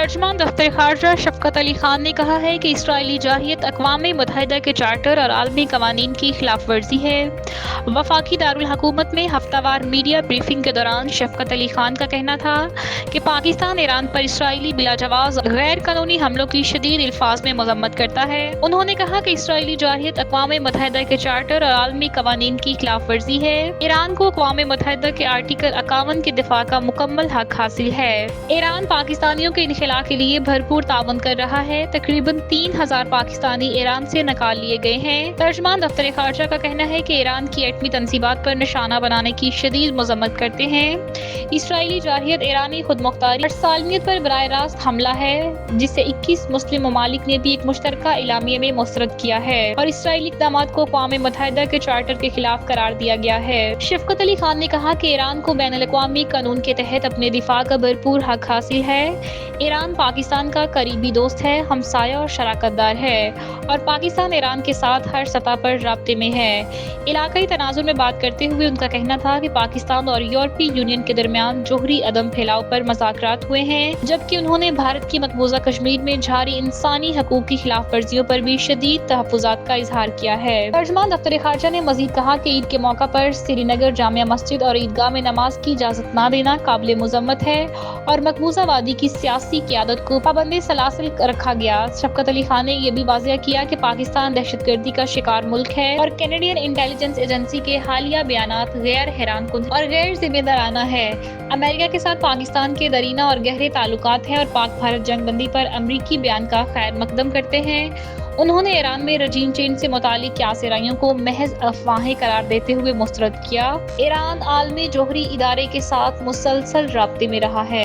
तर्जमान दफ्तर खारजा शफकत अली खान ने कहा है कि इसराइली जारहियत अक़वाम मुत्तहिदा के चार्टर और आलमी कवानीन की खिलाफ वर्जी है। वफाकी दारुल हुकूमत में हफ्तावार मीडिया ब्रीफिंग के दौरान शफकत अली खान का कहना था कि पाकिस्तान ईरान पर इसराइली बिलाजवाज गैर कानूनी हमलों की शदीद अल्फाज में मजम्मत करता है। उन्होंने कहा कि इसराइली जारहियत अक़वाम मुत्तहिदा के चार्टर और आलमी कवानीन की खिलाफ वर्जी है। ईरान को अक़वाम मुत्तहिदा के आर्टिकल 51 के दिफा का मुकम्मल हक हासिल है। ईरान पाकिस्तानियों के इनखला के लिए भरपूर तावन कर रहा है। तकरीबन 3000 पाकिस्तानी ईरान से निकाल लिए गए हैं। तर्जमान दफ्तर खारजा का कहना है कि ईरान की एटमी तंसीबात पर निशाना बनाने की शदीद मजम्मत करते हैं। इसराइली जारहियत ईरानी खुदमुख्तारी और सालमियत पर बराह रास्त हमला है, जिसे 21 मुस्लिम ममालिक ने भी एक मुश्तरका इलामिया में मुस्तरद किया है और इसराइली इक़दामात को अक़वाम मुत्तहिदा के चार्टर के खिलाफ करार दिया गया है। शफकत अली खान ने कहा कि ईरान को बैनुल अक़वामी कानून के तहत अपने दिफा का भरपूर हक हासिल है। ईरान पाकिस्तान का करीबी दोस्त है, हमसाया और शराकतदार है और पाकिस्तान ईरान के साथ हर सतह पर राब्ते में है। इलाकाई तनाजुर में बात करते हुए उनका कहना था कि पाकिस्तान और यूरोपीय यूनियन के दरमियान जोहरी अदम फैलाव पर मज़ाकरात हुए हैं, जबकि उन्होंने भारत की मकबूजा कश्मीर में जारी इंसानी हकूक़ की खिलाफ वर्जियों पर भी शदीद तहफ़्फ़ुज़ात का इजहार किया है। तर्जमान दफ्तर खारजा ने मज़ीद कहा कि ईद के मौका पर श्रीनगर जामिया मस्जिद और ईदगाह में नमाज की इजाज़त न देना काबिल मुज़म्मत है और मकबूजा वादी की सियासी क़यादत को पाबंद सलासिल रखा गया। शफकत अली खान ने यह भी वाज़ेह किया कि पाकिस्तान दहशतगर्दी का शिकार मुल्क है और कैनेडियन इंटेलिजेंस एजेंसी के हालिया बयानात गैर हैरानकुन और गैर जिम्मेदाराना है। अमेरिका के साथ पाकिस्तान के दरीना और गहरे ताल्लुकात हैं और पाक भारत जंग बंदी पर अमरीकी बयान का खैर मकदम करते हैं। उन्होंने ईरान में रजीम चेंज से मुतालिक क्यासेराइयों को महज अफवाहें करार देते हुए मुस्तरद किया। ईरान आलमी जोहरी इदारे के साथ मुसलसल राब्ते में रहा है।